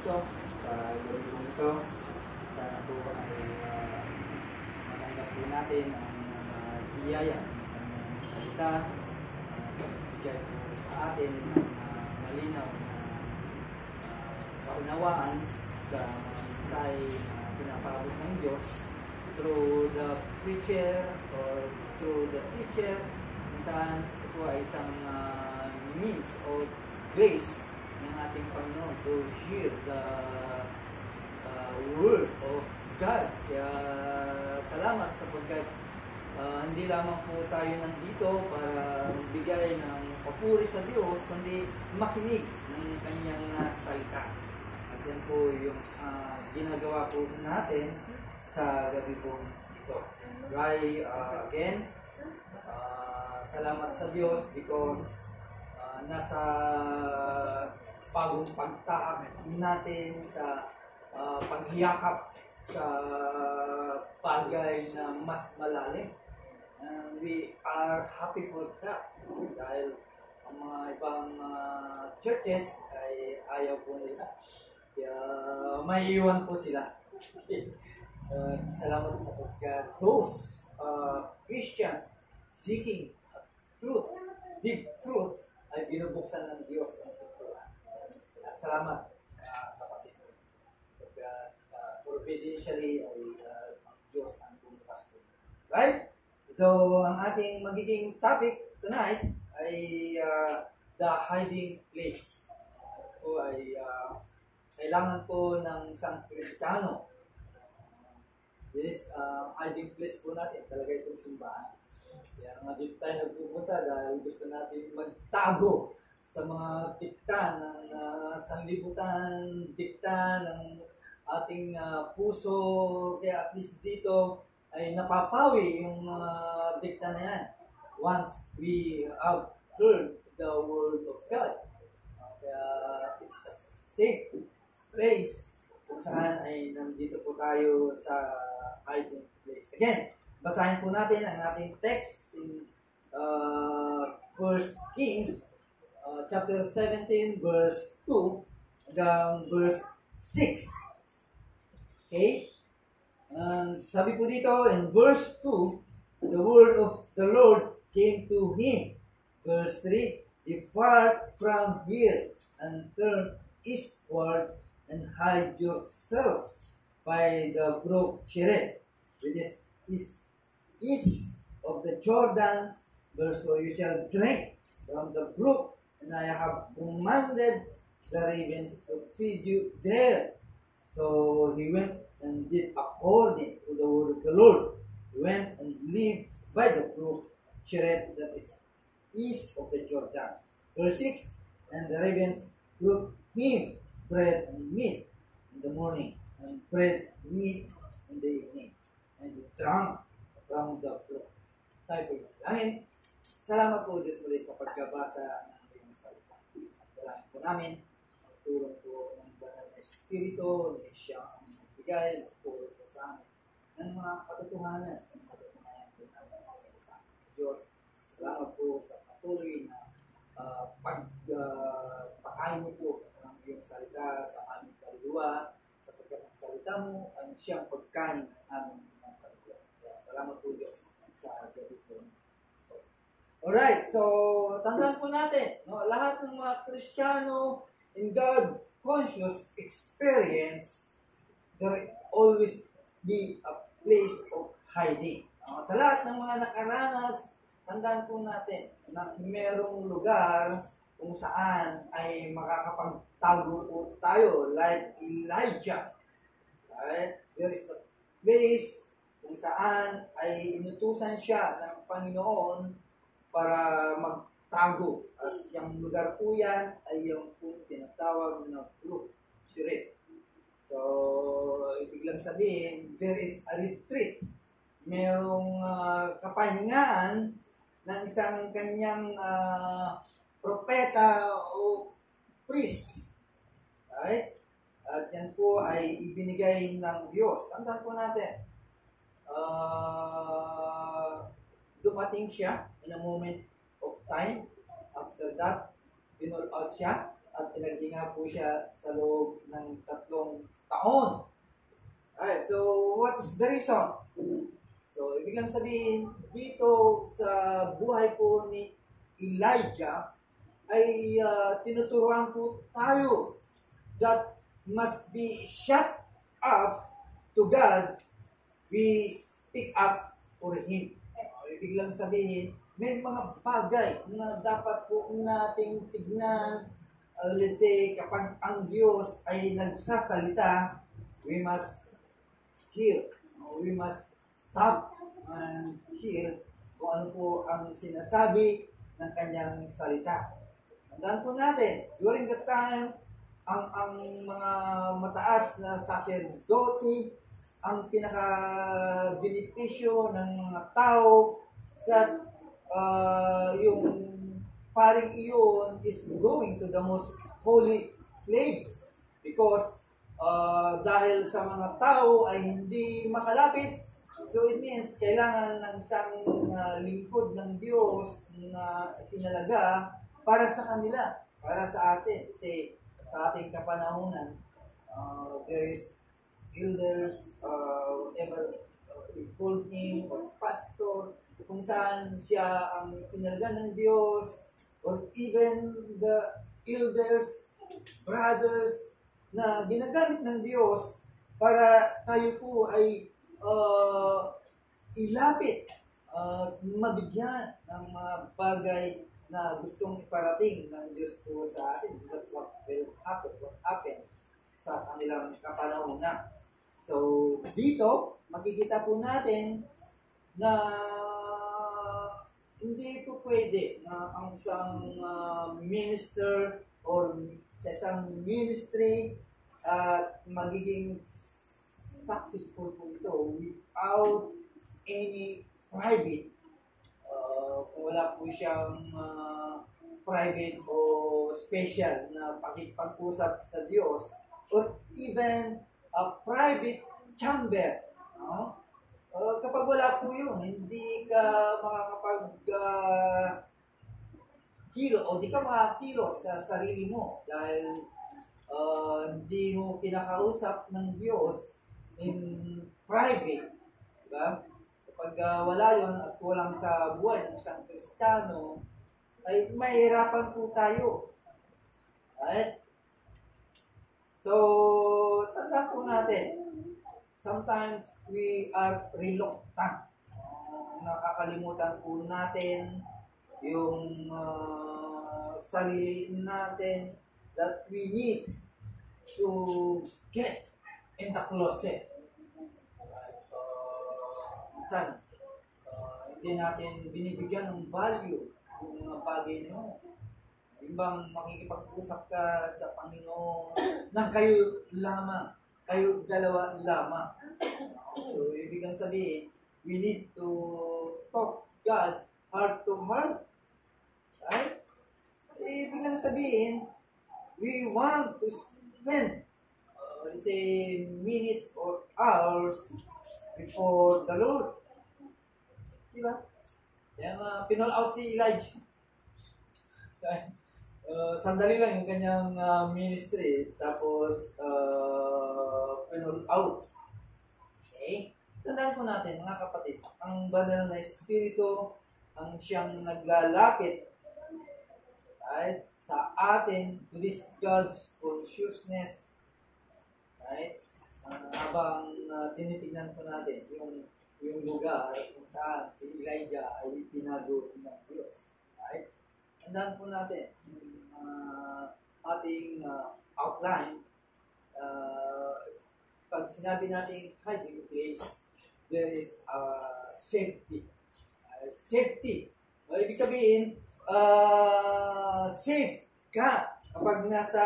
Kristo sa gabi po ito. Sana po ay matanggap po natin ang biyaya ng kanyang salita at bigay po sa atin ng malinaw na kaunawaan sa mga mensahe na pinapaabot ng Diyos through the preacher or through the teacher, kung saan ito po ay isang means of grace ng ating Panginoon to hear the Word of God. Kaya salamat sapagkat hindi lamang po tayo nandito para bigay ng papuri sa Diyos, kundi makinig ng kanyang salita. At yan po yung ginagawa po natin sa gabi po ito. Right, again, salamat sa Diyos because nasa bagong pagtaak natin sa paghiyakap sa bagay na mas malalim. And we are happy for that dahil ang mga ibang churches ay ayaw po nila. Kaya may iwan po sila. Salamat sa pagka those Christian seeking truth, big truth, ay binubuksan ng Diyos ang kultura. Salamat, kapatid. Pagka providentially ay ang Diyos ang bumukas po. Right? So, ang ating magiging topic tonight ay the hiding place. Ito ay kailangan po ng isang Kristiyano. This hiding place po natin, talaga itong simbahan. Kaya nga dito tayo nagpupunta dahil gusto natin magtago sa mga dikta ng sanlibutan, dikta ng ating puso. Kaya at least dito ay napapawi yung mga dikta na yan once we have heard the Word of God. Kaya it's a safe place kung saan ay nandito po tayo sa hiding place. Again, basahin po natin ang ating text in 1 Kings chapter 17 verse 2 hanggang verse 6. Okay? Sabi po dito in verse 2, the word of the Lord came to him. Verse 3, depart from here and turn eastward and hide yourself by the brook Cherith, which is east of the Jordan, verse 4, you shall drink from the brook, and I have commanded the ravens to feed you there. So he went and did according to the word of the Lord. He went and lived by the brook Cherith, that is east of the Jordan. Verse 6, and the ravens brought him bread and meat in the morning, and bread and meat in the evening, and he drank from the brook. Tayo po yung salamat po Diyos muli sa pagkabasa ng ating salita. Dalangin po namin ang tulong po ng banal na Espiritu na siya ang magbigay ng tulong po sa amin ng mga katotohanan po namin sa salita ng Diyos. Salamat po sa patuloy na pagpakain mo po ng iyong salita sa aming kaluluwa sapagkat ang salita mo ang siyang pagkain ng aming mga kaluluwa. Salamat po Diyos sa gabi po. Alright, so tandaan po natin, no, lahat ng mga Kristiyano in God conscious experience, there always be a place of hiding. Sa lahat ng mga nakaranas, tandaan po natin na merong lugar kung saan ay makakapagtago po tayo like Elijah. Right? There is a place kung saan ay inutusan siya ng Panginoon para magtago. At yung lugar po yan ay yung tinatawag na brook Cherith. So, ibig lang sabihin, there is a retreat. Merong kapahingaan ng isang kanyang propeta o priest. Right? At yan po ay ibinigay ng Diyos. Tandaan po natin, dumating siya in a moment of time. After that, binall out siya. at pinaghinga po siya sa loob ng 3 taon. Alright, so what is the reason? So, ibig lang sabihin, dito sa buhay po ni Elijah, ay tinuturuan po tayo that must be shut up to God, we speak up for Him. Ibig lang sabihin, may mga bagay na dapat po nating tignan. Let's say, kapag ang Diyos ay nagsasalita, we must hear. We must stop and hear kung ano po ang sinasabi ng kanyang salita. Tandaan po natin, during that time, ang mga mataas na sacerdote, ang pinaka-benepisyo ng mga tao that yung paring iyon is going to the most holy place because dahil sa mga tao ay hindi makalapit. So it means kailangan ng isang lingkod ng Diyos na tinalaga para sa kanila, para sa atin. Kasi sa ating kapanahunan, there is elders, whatever we call him, or pastor, kung saan siya ang tinalaga ng Diyos, or even the elders, brothers, na ginagamit ng Diyos para tayo po ay ilapit at mabigyan ng mga bagay na gustong iparating ng Diyos po sa atin. That's what will happen, what happened sa kanilang kapanahunan. So, dito, makikita po natin na hindi po pwede na ang isang minister or sa isang ministry at magiging successful po ito without any private. Kung wala po siyang private o special na pakipag-usap sa Diyos or even a private chamber. Kapag wala po yun, hindi ka makakapag-kilo o di ka makakilo sa sarili mo dahil hindi mo pinakausap ng Diyos in private. Diba? Kapag wala yun at kulang sa buhay ng isang Kristiyano, ay mahirapan po tayo. Right? So, tanda po natin, sometimes we are reluctant. Nakakalimutan po natin yung sarili natin that we need to get in the closet. Minsan, hindi natin binibigyan ng value yung mga bagay nyo. Yung bang makikipag-usap ka sa Panginoon nang kayo lamang, kayo dalawa lamang. So, ibig lang sabihin, we need to talk God heart to heart. Right? Ibig lang sabihin, we want to spend say minutes or hours before the Lord. Diba? Kaya pinol out si Elijah. Sandali lang yung kanyang ministry, tapos pinol out. Okay? Tandaan po natin, mga kapatid, ang banal na espiritu ang siyang naglalapit right, sa atin to this God's consciousness. Right? Habang tinitignan po natin yung lugar kung saan si Elijah ay tinago ng Diyos. Right? Tandaan po natin yung ating outline. Pag sinabi natin hiding place, there is safety. Safety. Ibig sabihin, safe ka kapag nasa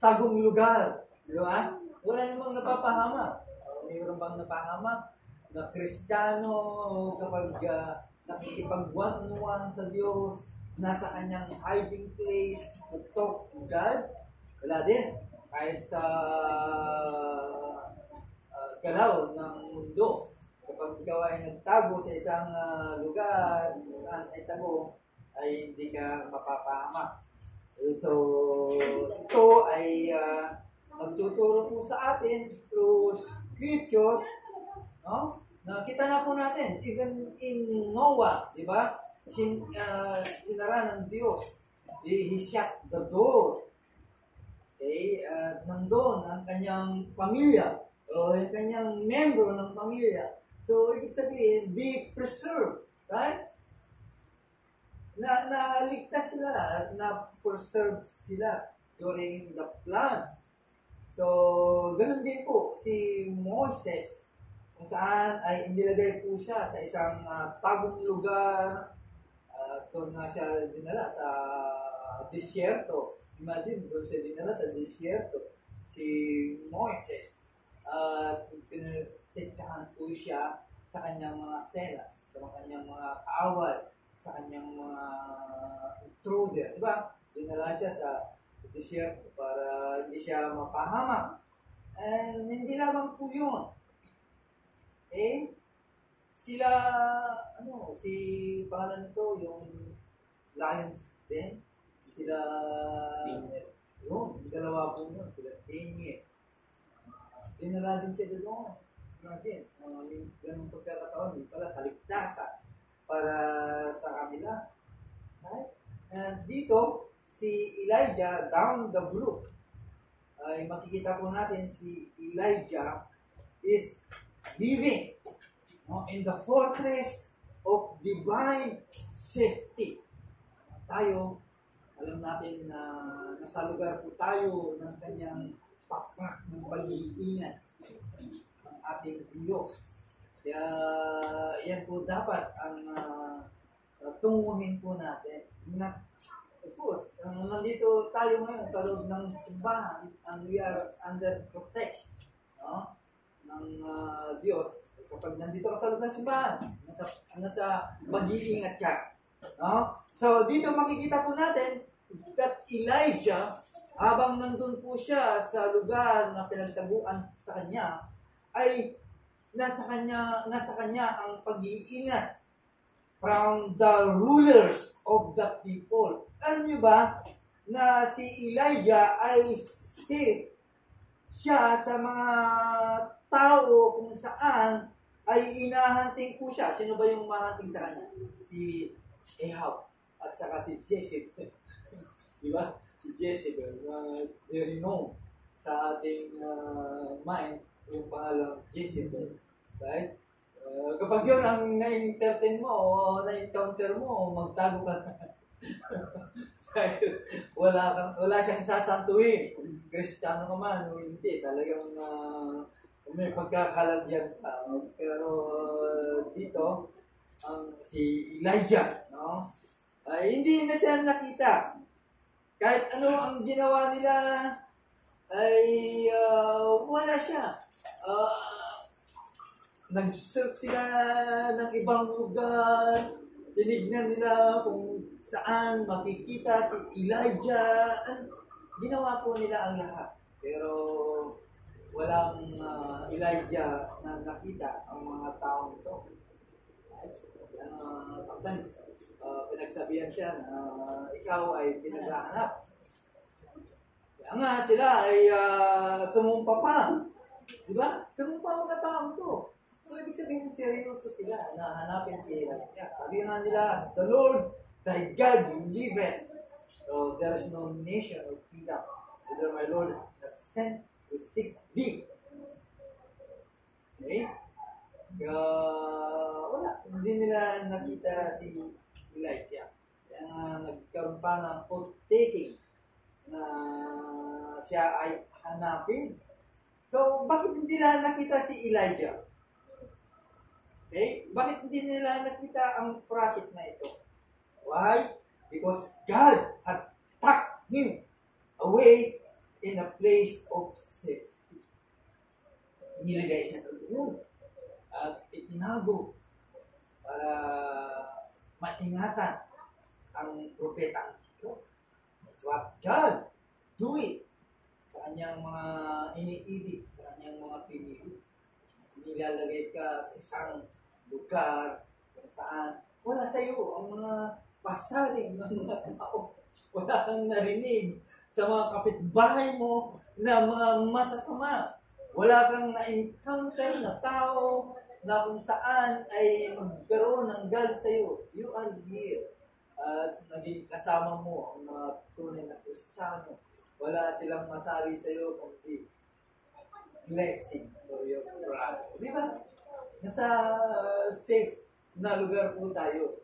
tagong lugar. Di ba? Wala namang napapahama. Mayroon bang napahama na Kristiyano kapag nakikipag-one-on-one sa Diyos, nasa kanyang hiding place to talk to God? Wala din. Kahit sa galaw ng mundo, kapag ikaw ay nagtago sa isang lugar kung saan ay tago, ay hindi ka mapapahama. So, ito ay magtuturo po sa atin through scripture, no? Nakita na po natin, even in Noah, di ba? Sinara ng Diyos. He shut the door. Okay? Nandun ang kanyang pamilya o yung kanyang membro ng pamilya. So, ibig sabihin, be preserved. Right? Naligtas sila at na-preserve sila during the flood. So, ganun din po si Moses, kung saan ay inilagay po siya sa isang tagong lugar. Doon nga siya dinala sa disyerto. Imagine, doon siya dinala sa disyerto si Moses. Tinitikahan po siya sa kanyang mga selas, sa kanyang mga kaaway, sa kanyang mga intruder. Diba? Dinala siya sa disyerto para hindi siya mapahamak. And hindi lamang po yun. Sila, si pangalan nito, yung Lions din. Sila, yung dalawa po yun, sila Daniel. Dinala din siya doon. Imagine, yung ganung pagkakataon, yung pala kaligtasan para sa kanila. Right? And dito, si Elijah down the brook, ay makikita po natin si Elijah is living in the fortress of divine safety. Tayo, alam natin na nasa lugar po tayo ng kanyang pakpak ng pag-iingat ng ating Diyos. Kaya yan po dapat ang tunguhin po natin. Of course, nandito tayo ngayon sa loob ng simbahan and we are under protect ng Diyos. Kapag nandito ka sa loob ng simbahan, nasa mag-iingat ka. So, dito makikita po natin that Elijah, habang nandun po siya sa lugar na pinagtaguan sa kanya, ay nasa kanya ang pag-iingat from the rulers of the people. Alam niyo ba na si Elijah ay siya sa mga tao kung saan ay inahanting po siya. Sino ba yung mahanting sa kanya? Si Ahab at saka si Jezebel. Di ba? Si Jezebel, very known sa ating mind, yung pangalang Jezebel. Right? Kapag yun ang na-entertain mo o na-encounter mo, magtago ka na. wala siyang sasantuin. Kristiyano ka man o hindi, talagang may pagkakalagyan ka. Pero dito, si Elijah, hindi na siya nakita. Kahit ano ang ginawa nila, ay wala siya. Nag-search sila ng ibang lugar, tinignan nila kung saan makikita si Elijah. Ginawa po nila ang lahat. Pero walang Elijah na nakita ang mga taong ito. Sometimes, pinagsabihan siya na ikaw ay pinaghahanap. Kaya nga sila ay sumumpa pa. Diba? Sumumpa ang mga taong ito. So, ibig sabihin, seryoso sila na hanapin si Elijah. Sabi nga nila, as the Lord, thy God, liveth. So, there is no nation or kingdom whither my Lord hath sent to seek thee. Okay? Wala. Hindi nila nakita si Elijah. Kaya nagkaroon pa ng oath-taking na siya ay hanapin. So, bakit hindi nila nakita si Elijah? Okay? Bakit hindi nila nakita ang prophet na ito? Why? Because God had tucked him away in a place of safety. Nilagay siya doon at itinago para maingatan ang propeta ito. That's what God do it sa kanyang mga iniibig, sa kanyang mga pinili. Nilalagay ka sa isang lugar kung saan wala sa iyo ang mga pasaring ng mga tao. Wala kang narinig sa mga kapitbahay mo na mga masasama. Wala kang na-encounter na tao na kung saan ay magkaroon ng galit sa iyo. You are here. At naging kasama mo ang mga tunay na Kristiyano. Wala silang masari sa iyo kundi blessing for your brother. Di ba? Nasa safe na lugar po tayo.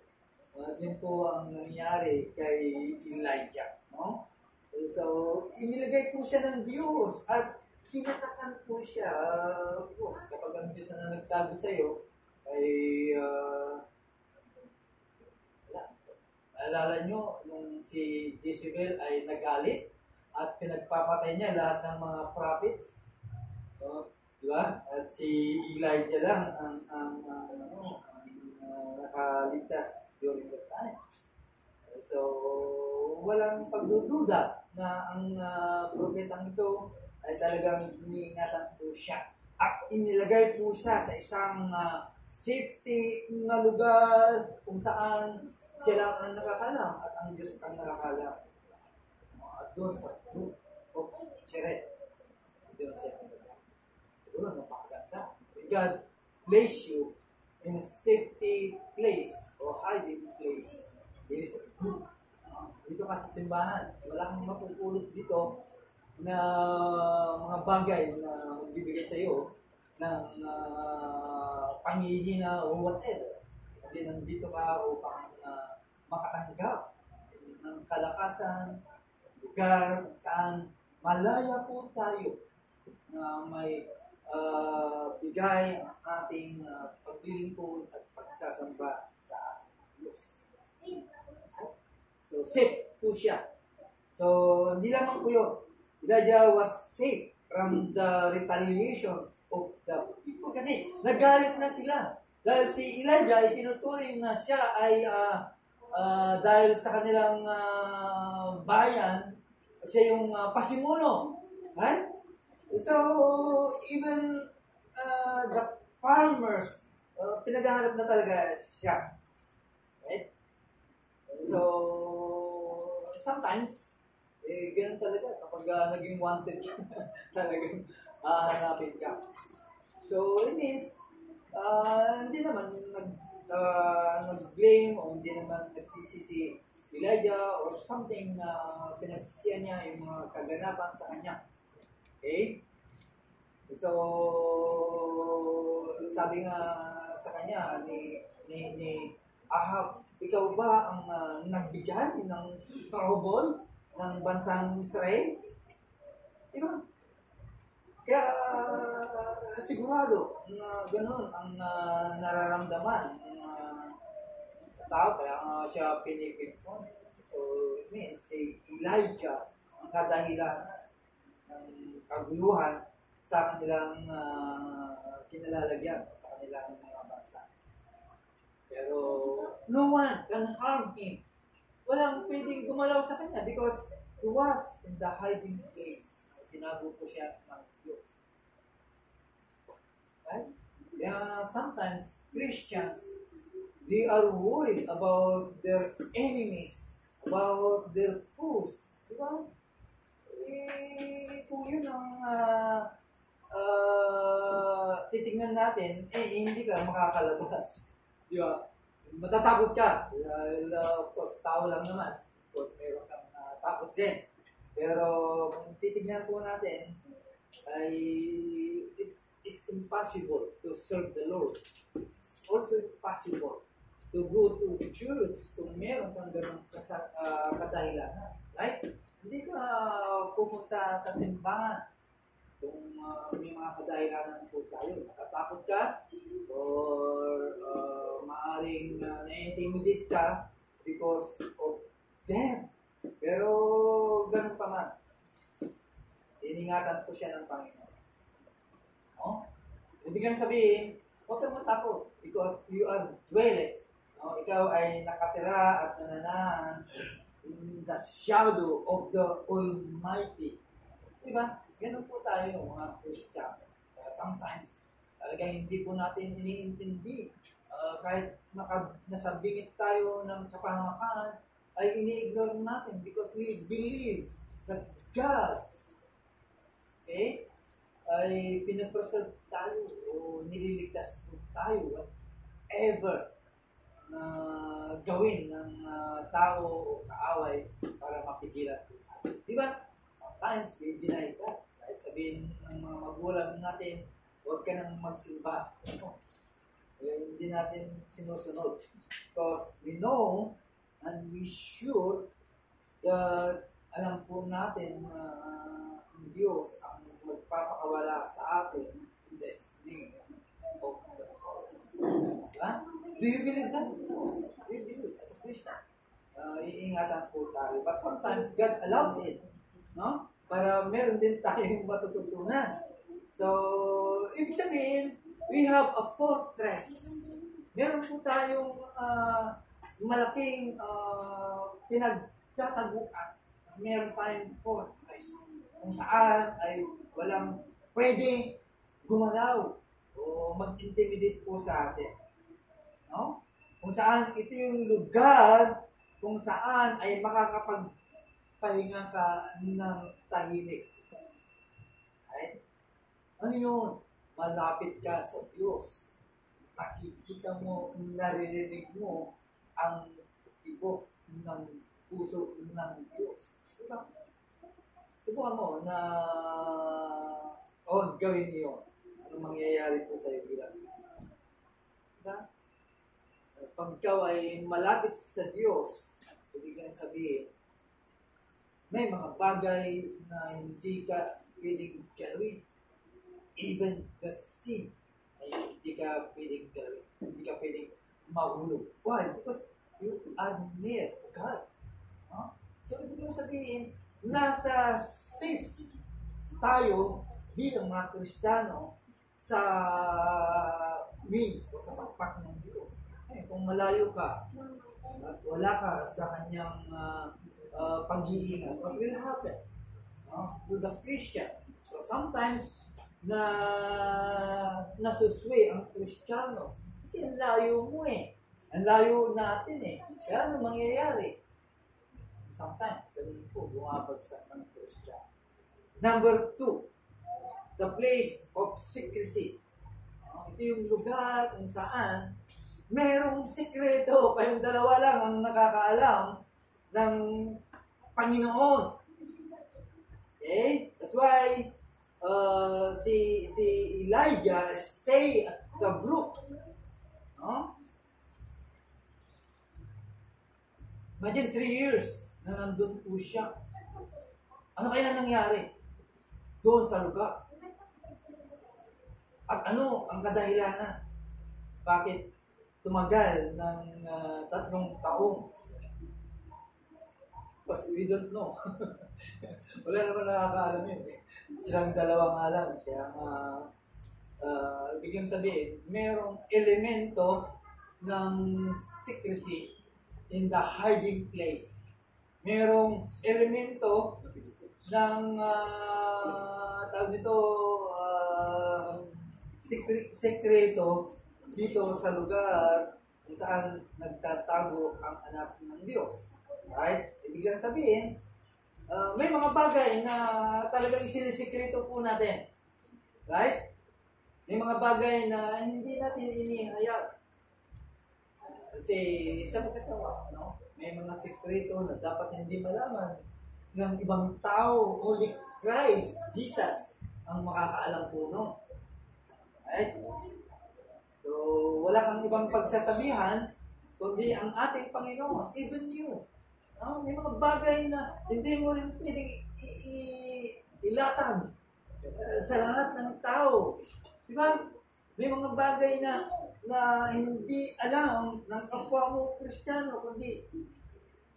Yun po ang nangyari kay Elijah. No? So, inilagay po siya ng Diyos at kinatatan po siya. Of course, kapag ang Diyos na nagtago sa iyo, ay alala nyo, nung si Jezebel ay nagalit at pinagpapatay niya lahat ng mga prophets. So, di ba? At si Elijah lang ang nakaligtas during that time. So, walang pagdududa na ang propetang ito ay talagang iniingatan po siya. At inilagay po siya sa isang safety na lugar kung saan sila ang nakakalam at ang Diyos ang nakakalam. At doon sa group of Cheret, doon sa siguro napakaganda. God place you in a safety place or hiding place. It is a group. Dito ka sa simbahan, wala kang mapupulot dito na mga bagay na magbibigay sa iyo ng pangihina o whatever. Hindi nandito ka upang makatanggap ng kalakasan, lugar saan malaya po tayo na may bigay ang ating paglilingkod at pagsasamba sa Diyos. So, safe po siya. So, hindi lamang po yun. Elijah was safe from the retaliation of the people. Kasi nagalit na sila. Dahil si Elijah ay tinuturing na siya ay dahil sa kanilang bayan, siya yung pasimuno. Right? So, even the farmers, pinaghahanap na talaga siya. Right? So, sometimes, ganun talaga kapag naging wanted ka, talagang hahanapin ka. So, it means, hindi naman nag-blame o hindi naman nagsisi si Elijah or something na pinagsisiyan niya yung mga kaganapan sa kanya. Okay? So, sabi nga sa kanya ni Ahab, ikaw ba ang nagbigay ng trouble ng bansang Israel? Diba? Kaya sigurado na gano'n ang nararamdaman ng tao, kaya siya pinipinpon. So, it means si Elijah ang kadahilanan ng kaguluhan sa kanilang kinalalagyan, sa kanilang mga bansa. Pero no one can harm him. Walang pwedeng gumalaw sa kanya because he was in the hiding place. Tinago po siya ng Diyos. Right? Kaya sometimes Christians, they are worried about their enemies, about their foes. Diba? Kung yun ang titignan natin, hindi ka makakalabas. Diba? Matatakot ka. Of course, tao lang naman. Of course, meron kang takot din. Pero kung titignan po natin, ay it is impossible to serve the Lord. It's also impossible to go to church kung meron kang ganong kadahilanan. Right? Hindi ka pupunta sa simbahan kung may mga kadahilanan po tayo. Natatakot ka or maaring na-intimidate ka because of them. Pero ganun pa man, iningatan po siya ng Panginoon. No? Ibig sabihin, huwag kang matakot because you are dwelling. No? Ikaw ay nakatira at nananahan in the shadow of the Almighty. Diba? Ganun po tayo mga Christian. Sometimes, talagang hindi po natin iniintindi. Kahit nasabingit tayo ng kapahamakan, ay ini-ignore natin because we believe that God, okay, ay pinapreserve tayo o nililigtas po tayo whatever na gawin ng tao o kaaway para mapigilan po tayo. Di ba? Sometimes we deny God. Kahit sabihin ng mga magulang natin, huwag ka nang magsimba. Hindi natin sinusunod. Because we know and we sure that alam po natin na ang Diyos ang magpapakawala sa atin in the name of the Lord. Diba? Do you believe that? Do you believe as a Christian? Iingatan po tayo. But sometimes God allows it. No? Para meron din tayong matututunan. So, ibig sabihin, we have a fortress. Meron po tayong malaking pinagtataguan. Meron tayong fortress kung saan ay walang pwede gumalaw o mag-intimidate po sa atin. No? Kung saan ito yung lugar kung saan ay makakapagpahinga ka ng tahimik. Right? Ano yun? Malapit ka sa Diyos. Nakikita mo, naririnig mo ang tibok ng puso ng Diyos. Diba? Subukan mo na gawin niyo. Anong mangyayari po sa iyo bilang diba? Pag ikaw ay malapit sa Diyos, ibig sabihin, may mga bagay na hindi ka pwedeng gawin. Even the sin ay hindi ka pwedeng gawin. Hindi ka pwedeng mahulog. Why? Because you are near to God. Huh? So, ibig sabihin, nasa safe tayo bilang mga Kristiyano sa wings o sa pakpak ng Diyos. Kung malayo ka at wala ka sa kanyang pag-iingat, what will happen to the Christian? So sometimes nasusway ang Kristiyano kasi ang layo mo ang layo natin kaya ano mangyayari? Sometimes ganun po bumabagsak ng Kristiyano. Number 2, the place of secrecy. Ito yung lugar kung saan merong sikreto, kayong dalawa lang ang nakakaalam ng Panginoon. Okay? That's why si Elijah stay at the brook. No? Imagine 3 years na nandun po siya. Ano kaya nangyari doon sa lugar? At ano ang kadahilanan? Bakit tumagal ng 3 taon? Because we don't know. Wala naman nakakaalam yun. Silang dalawang alam. Kaya ibig sabihin, merong elemento ng secrecy in the hiding place. Merong elemento ng tawag nito sekreto dito sa lugar kung saan nagtatago ang anak ng Diyos. Right? Ibig sabihin, may mga bagay na talagang isinisikreto po natin. Right? May mga bagay na hindi natin inihayag. Kasi sa mag-asawa, no? May mga sekreto na dapat hindi malaman ng ibang tao. Only Christ, Jesus, ang makakaalam po, no? Right? So, wala kang ibang pagsasabihan kundi ang ating Panginoon, even you. No? May mga bagay na hindi mo rin pwedeng ilatag sa lahat ng tao. Diba? May mga bagay na hindi alam ng kapwa mo Kristiyano, kundi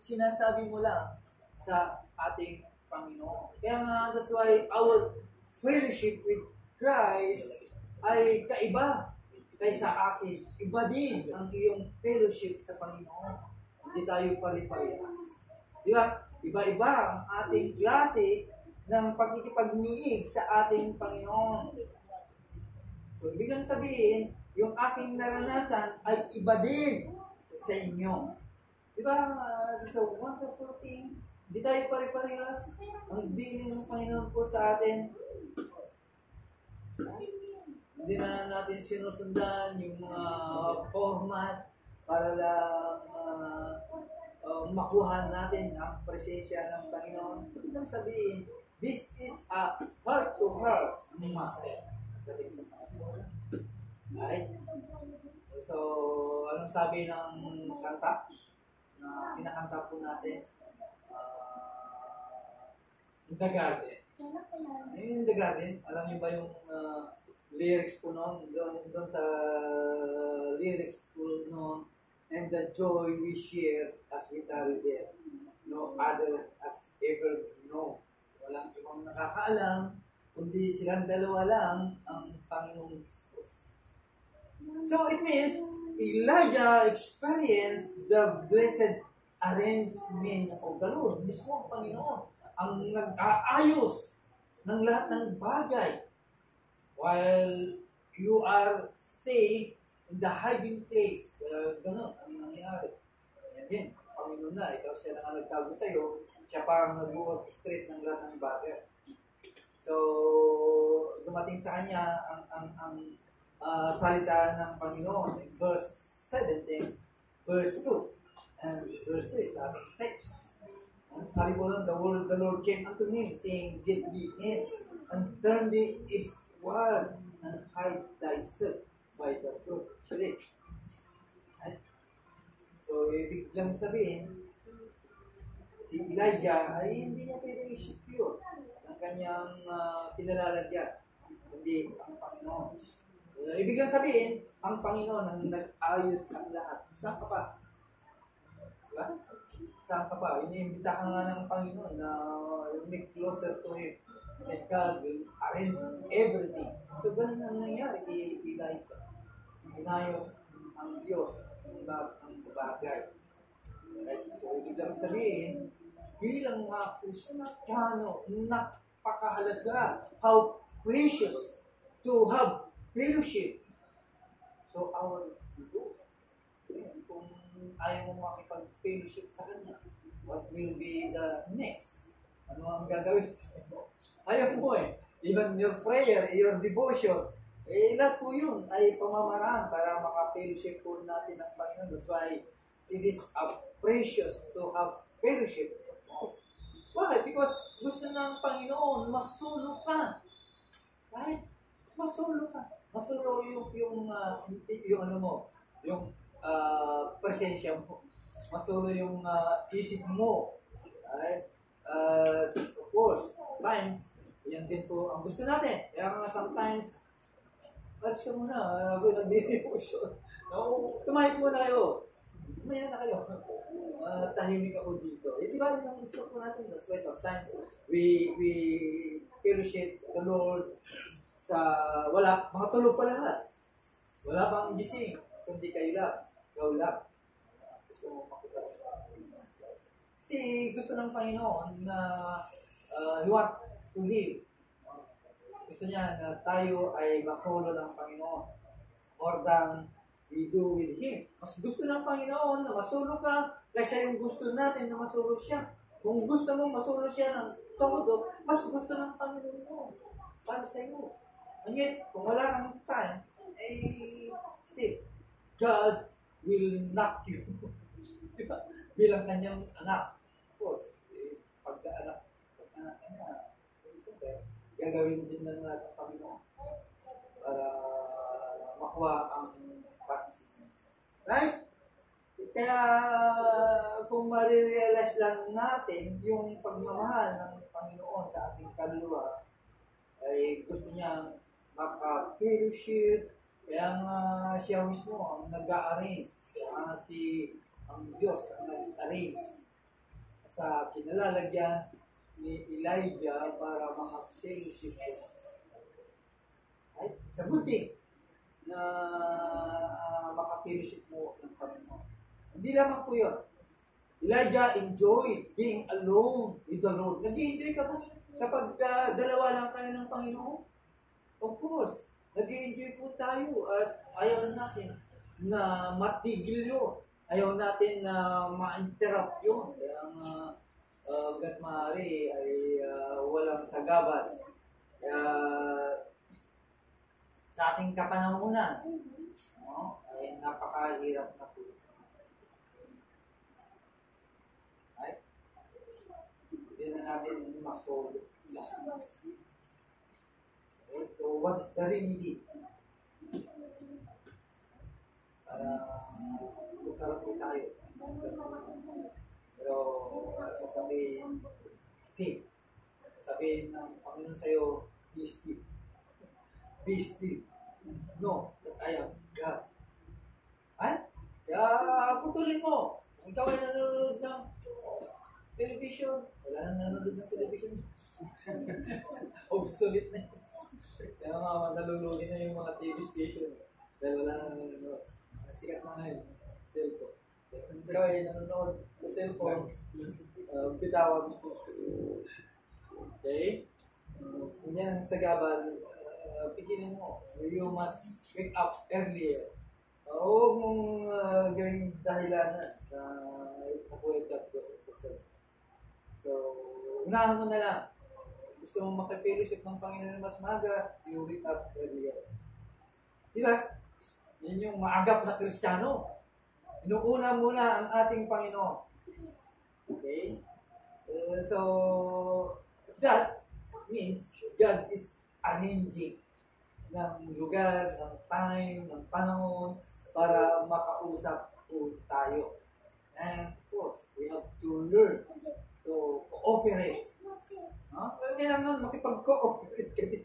sinasabi mo lang sa ating Panginoon. Kaya nga, that's why our fellowship with Christ ay kaiba kaysa akin. Iba din ang iyong fellowship sa Panginoon. Hindi tayo pare-parehas. Di ba? Iba-iba ang ating klase ng pagkikipagniig sa ating Panginoon. So, ibig sabihin, yung aking naranasan ay iba din sa inyo. Di ba, it's a wonderful thing. Hindi tayo pare-parehas. Ang bilin ng Panginoon po sa atin. Hindi na natin sinusundan yung mga format para lang makuha natin ang presensya ng Panginoon. Ibig sabihin, this is a heart-to-heart matter. Dating sa Panginoon. Right? So, anong sabi ng kanta na pinakanta po natin? In the Garden. In the Garden, alam niyo ba yung lyrics po noon? Doon sa lyrics po noon, and the joy we share as we tarry there. No other as ever know. Walang ibang nakakaalam, kundi silang dalawa lang ang Panginoong Diyos. So it means, Elijah experienced the blessed arrangements of the Lord. Mismo ang Panginoon ang nag-aayos ng lahat ng bagay while you are stay in the hiding place. Ganun ang nangyayari. Again, Panginoon na, ikaw siya na nagtago sa iyo, siya parang nag-orchestrate ng lahat ng bagay. So, dumating sa kanya ang salita ng Panginoon in verse 17, verse 2, and verse 3 sa ating text. And sabi po doon, the word of the Lord came unto him, saying, Get thee hence, and turn thee eastward, and hide thyself by the brook tree. Right? So, ibig lang sabihin, si Elijah ay hindi niya pwedeng i-secure ang kanyang kinalalagyan, kundi ang Panginoon. Ibig lang sabihin, ang Panginoon ang nag-ayos ng lahat. Saan ka pa? Diba? Saan ka pa? Iniimbita ka nga ng Panginoon na make closer to Him. That God will arrange everything. So, ganun ang nangyari kay Elijah. Inayos ang Diyos ng lahat ng bagay. Right? So, ibig lang sabihin, bilang mga Kristiyano, napakahalaga, how precious to have fellowship to our Lord. Kung ayaw mo makipag-fellowship sa Kanya, what will be the next? Ano ang gagawin sa iyo? Ayaw mo eh. Even your prayer, your devotion, lahat po yun ay pamamaraan para maka-fellowship po natin ang Panginoon. That's why it is precious to have fellowship. Why? Because gusto ng Panginoon, masulo ka. Right? Masulo ka. Masulo yung ano mo, yung presensya mo. Masulo yung isip mo. Right? Of course, times, yan din po ang gusto natin. Kaya nga sometimes, touch ka muna, nag-devotion. No, tumahit muna kayo. Tumahit na kayo. Tahimik ako dito. Di ba, yung gusto po natin, that's why sometimes we fellowship the Lord sa wala, mga tulog pa lahat. Wala pang gising, kundi kayo lang. Ikaw lang. Gusto mo makita ko sa akin. Kasi gusto ng Panginoon na He want to live. Gusto niya na tayo ay masolo ng Panginoon more than we do with Him. Mas gusto ng Panginoon na masolo ka kaysa yung gusto natin na masolo siya. Kung gusto mong masolo siya ng todo, mas gusto ng Panginoon mo para sa iyo. And yet, kung wala kang time, still, God will knock you. Diba? Bilang kanyang anak. Of course, pagka-anak niya, gagawin din na natin ang Panginoon para makuha ang pansin. Right? Kaya, kung marirealize lang natin yung pagmamahal ng Panginoon sa ating kaluluwa, ay gusto niya maka-fellowship, kaya nga siya mismo ang nag-a-arrange, ang Diyos ang nag-arrange sa kinalalagyan ni Elijah para maka-fellowship ko. Right? It's a good thing na maka-fellowship mo ng Panginoon. Hindi lamang po yun. Elijah enjoyed being alone with the Lord. Nag-i-enjoy ka po kapag dalawa lang kayo ng Panginoon. Of course, nag-i-enjoy po tayo at ayaw natin na matigil yun. ayaw natin na ma-interrupt yun. Kaya hanggat maaari ay walang sagabas. Kaya sa ating kapanahunan, no, ay napakahirap na po. Right? Hindi na natin masolve. Okay? So, what's the remedy? Para magkaroon din tayo. Pero sasabihin, Steve, sabihin ng Panginoon sa'yo, be still. Be still. No, that I am God. Ay? Kaya putulin mo. Kung ikaw ay nanonood ng television, wala nang nanonood ng television. Obsolete na yun. Kaya nalulugi na yung mga TV station. Dahil wala nang nanonood. Sikat na ngayon. Cellphone. Kung ikaw ay nanonood sa cellphone, bitawan mo. Okay? Kung yan ang sagabal, pigilin mo. You must wake up earlier. Huwag mong gawing dahilanan na nakulit ka because of the sun. So, unahan mo na lang. Gusto mong makapiriship ng Panginoon mas maga, you wake up earlier. Diba? Yan yung maagap na Kristiyano. Inuuna muna ang ating Panginoon. Okay? So, that means God is arranging ng lugar, ng time, ng panahon para makausap po tayo. And of course, we have to learn to cooperate. Kailangan makipag-cooperate kayo.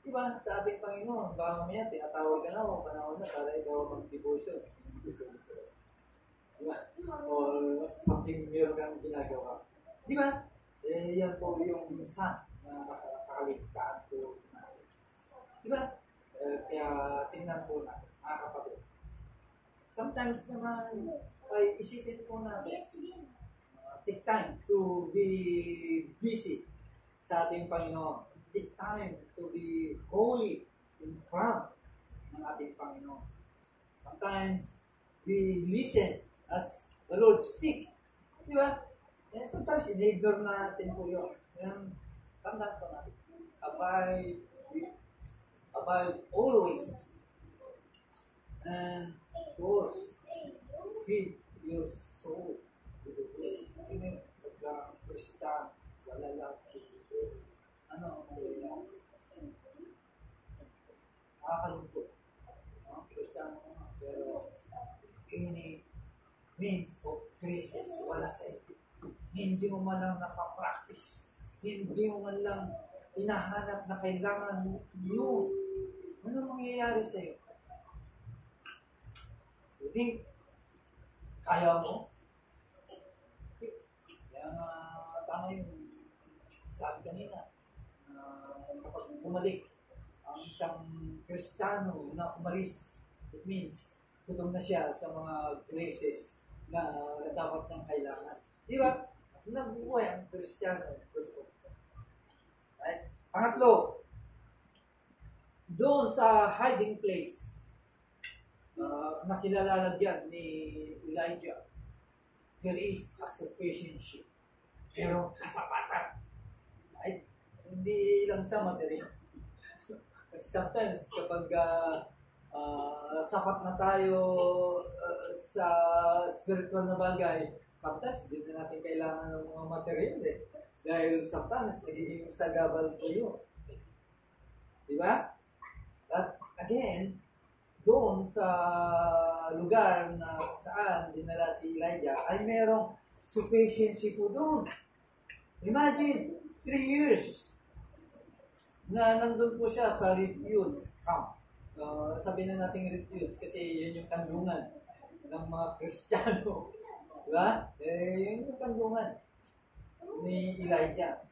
Diba? Sa ating Panginoon, baka mamaya tinatawag ka na o panahon na para ikaw mag-devotion. Diba? Or something meron kang ginagawa. Diba? Yan po yung minsan na makakaligtaan po natin. Diba? Kaya tingnan po natin, mga kapatid. Sometimes naman, ay isipin po natin, take time to be busy sa ating Panginoon. Take time to be holy in front ng ating Panginoon. Sometimes, we listen as the Lord speak. Di ba? And sometimes, in-ignore natin po yun. Yan, tandaan po natin. Abide always. And, of course, feed your soul. Ini pagka-Christian, wala lang. Ano ang nangyayari sa Christian? Nakakalungkot. Christian, pero ini means of graces wala sa iyo. Hindi mo man lang nakapractice. Hindi mo man lang hinahanap na kailangan mo yun. Ano mangyayari sa iyo? Hindi kaya mo? Kaya tama yung sabi kanina, kapag bumalik ang isang Kristiyano na umalis, it means tutong na siya sa mga graces na dapat niyang kailangan. Di ba? Nabuhay ang Kristiyano. Right? Pangatlo, doon sa hiding place, nakilalalagyan ni Elijah, there is a sufficiency. Pero kasapatan. Right? Hindi lang sa material. Kasi sometimes, kapag sapat na tayo sa spiritual na bagay, sometimes hindi na natin kailangan ng mga material eh. Dahil sometimes, nagiging sagabal po yun. Diba? But again, doon sa lugar na saan dinala si Elijah, ay merong sufficiency po doon. Imagine, 3 years na nandun po siya sa refuge camp. Sabi na natin refuge kasi yun yung kandungan ng mga Kristiyano. Diba? Yun yung kandungan ni Elijah.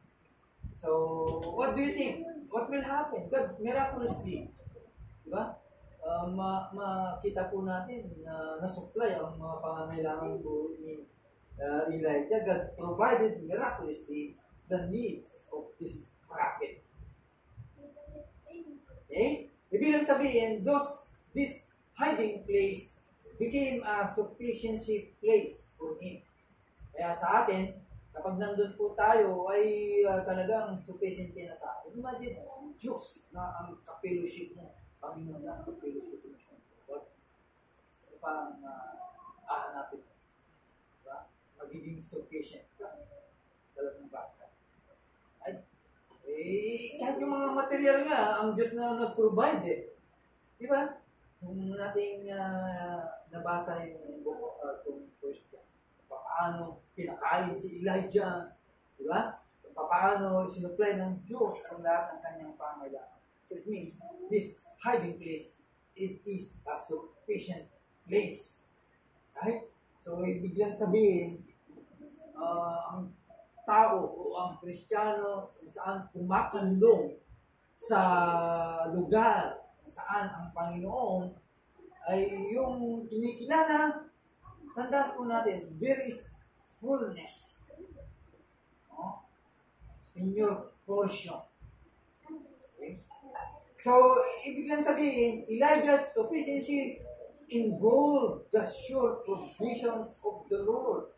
So, what do you think? What will happen? God, miraculously, diba? Makita po natin na nasupply ang mga pangangailangan po ni Elijah. God provided miraculously the needs of this prophet. Okay? Ibilang sabihin, this hiding place became a sufficiency place for him. Kaya sa atin, kapag nandun po tayo, ay talagang sufficient na sa atin. Imagine, Diyos na ang kapellowship mo, Panginoon na ang kapellowship mo. What? Ito pa ang hahanapin mo. Diba? Magiging sufficient ka sa lahat ng bagay. Ay, kahit yung mga material nga, ang Diyos na nag-provide Di ba? Kung nating nabasa yung book kung first paano pinakain si Elijah, di ba? Paano sinupply ng Diyos ang lahat ng kanyang pangailangan. So it means this hiding place, it is a sufficient place. Right? So ibig lang sabihin, ang tao o ang Kristiyano kung saan kumakanlong sa lugar saan ang Panginoon ay yung kinikilala, tandaan po natin, there is fullness in your portion. Okay? So, ibig lang sabihin, Elijah's sufficiency involved the sure provisions of the Lord.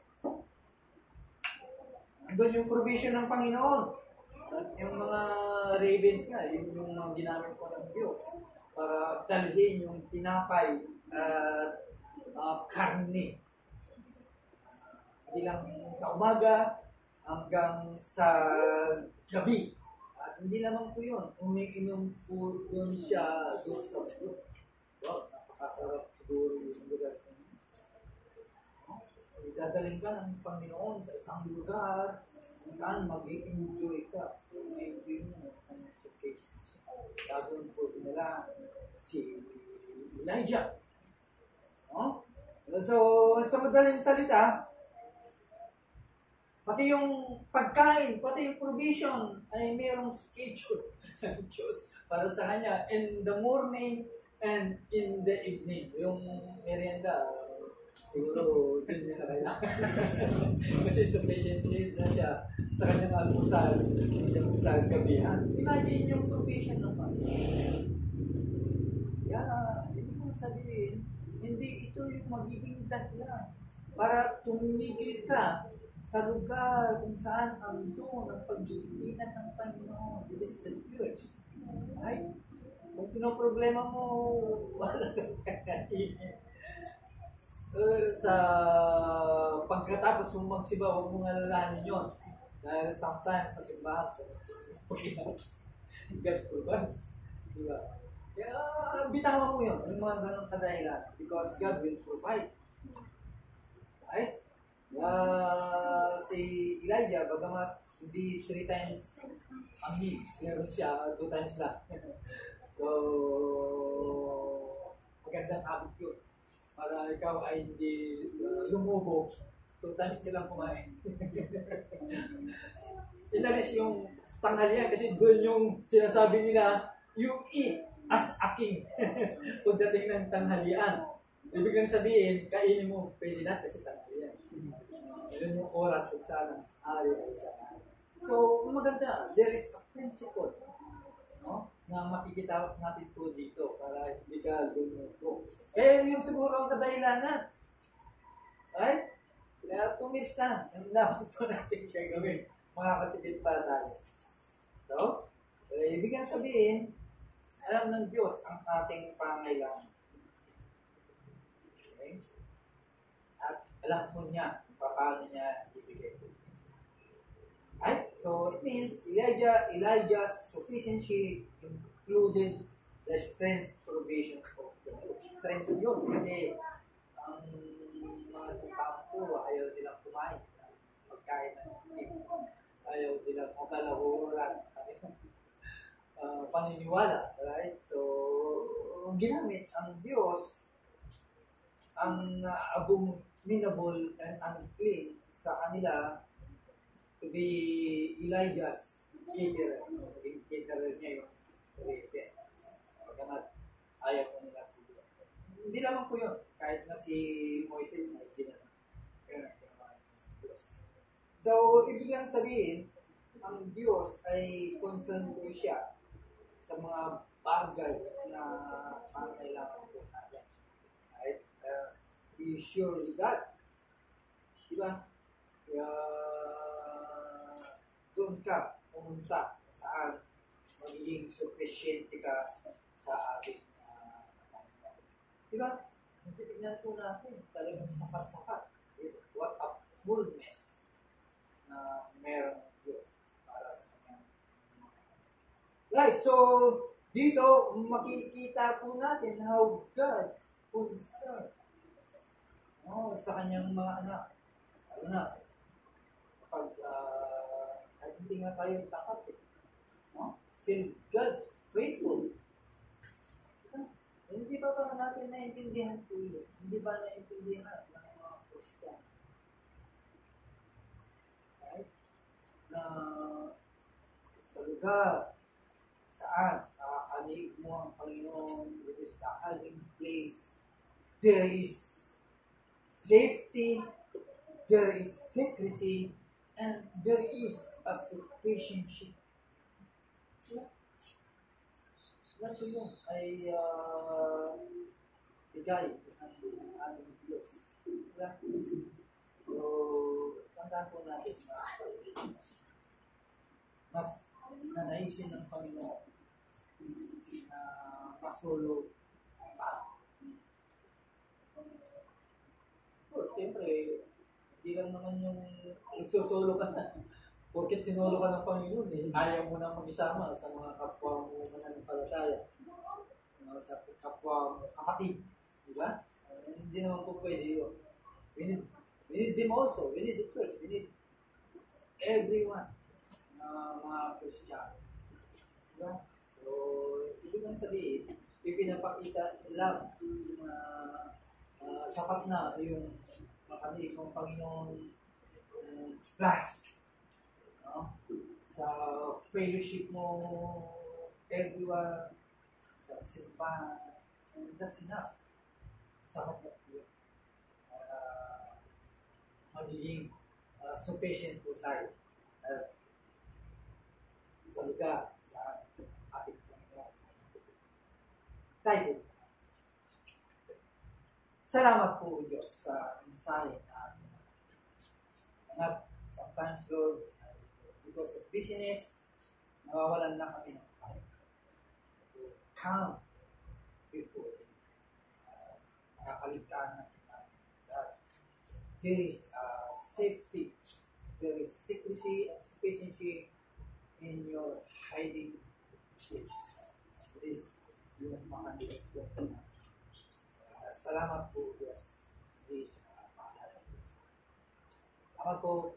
Andun yung provision ng Panginoon. At yung mga ravens nga, yung mga ginamit ko ng Diyos para dalhin yung tinapay at karne. Hindi lang sa umaga hanggang sa gabi. At hindi naman po yun. Umiinom po doon siya doon sa bulo. Wow, napakasarap siguro yung lugar. Idadalhin ka ng Panginoon sa isang lugar kung saan mag-i-enjoy ka. Mag-i-enjoy mo ang expectations. Gagawin po nila si Elijah. So, sa madaling salita, pati yung pagkain, pati yung provision ay mayroong schedule ng Diyos para sa kanya in the morning and in the evening. Yung merienda, siguro hindi na kailangan. Kasi sufficient na siya sa kanyang almusal, sa gabihan. Imagine yung provision ng Panginoon. Ibig kong sabihin, hindi ito yung magiging dahilan para tumigil ka sa lugar kung saan ang doon ang pag-iinan ng Panginoon. It is the church. Right? Kung pinoproblema mo, wala kang kakainin. Sa pagkatapos mong magsiba, huwag mong alalahanin yun. Dahil sometimes sa simbahan, God provide. Diba? Kaya bitawan mo yun, yung mga ganong kadahilan. Because God will provide. Right? Si Elijah, bagamat hindi 3 times ang need, meron siya 2 times lang. So, magandang habit yun. Para ikaw ay hindi lumubo, 2 times ka lang kumain. Inalis yung tanghalian kasi doon yung sinasabi nila, you eat as a king. Pagdating ng tanghalian. Ibig lang sabihin, kainin mo, pwede na kasi tanghalian. Yun yung oras kung saan ang ari ay tanghalian. So, maganda, there is a principle, no? Na makikita natin po dito para hindi ka lumubo. Yun siguro ang kadahilanan. Right? Kaya 2 minutes na. Ang dapat po natin gagawin. Makakatipid para tayo. So, ibig ang sabihin, alam ng Diyos ang ating pangailangan. Okay? At alam po niya kung paano niya ibigay. Right? So, it means Elijah's sufficiency included the strength provisions of the Lord. Strength yun kasi ang mga tao po ayaw nilang kumain. Pagkain ng ayaw nilang magkalahuran. Paniniwala. Right? So, ginamit ang Diyos ang abominable and unclean sa kanila to be Elijah's caterer. Naging caterer niya yung rete. Pagkamat ayaw ko nila po yun. Hindi naman po yun. Kahit na si Moises na hindi naman. Kaya naman Diyos. So, ibig lang sabihin, ang Diyos ay concerned po siya sa mga bagay na pangailangan po natin. Right? is surely God. Diba? Kaya doon ka pumunta saan magiging sufficient ka sa ating diba? Tignan po natin, talagang sapat-sapat. What a fullness na meron ng Diyos para sa kanya. Right, so dito makikita po natin how God concerned sa kanyang mga anak. Ano na, kapag hindi nga tayo takat still God faithful. Hindi ba natin naintindihan po yun? Hindi ba naintindihan natin ng mga Christian? Right? Na sa lugar saan nakakalig mo ang Panginoon, it is the hiding place. There is safety, there is secrecy, and there is a sufficiency. Lahat yun ay bigay ng ating Diyos. So, tandaan po natin na mas nanaisin ng Panginoon na masolo pa. So, siyempre, hindi lang naman yung nagsusolo ka na. Porket sinolo ka ng Panginoon ayaw mo na mag-isama sa mga kapwa mo mananampalataya. Sa kapwa mo kapatid. Diba? Hindi naman po pwede yun. We need them also. We need the church. We need everyone na mga Christian. Diba? So, ibig lang sabihin, ipinapakita lang na sapat na yung makalig ng Panginoon plus sa fellowship mo, everyone, sa simbahan, and that's enough. Sapat na yun. Magiging sufficient po tayo sa lugar sa ating Panginoon. Tayo. Salamat po Diyos sa mensahe na sometimes Lord, because of business, nawawalan na kami ng time to come before Him. Nakakaligtaan natin that there is safety, there is secrecy and sufficiency in your hiding place. It is yung makalig ko. Salamat po Diyos. Please, Ama ko,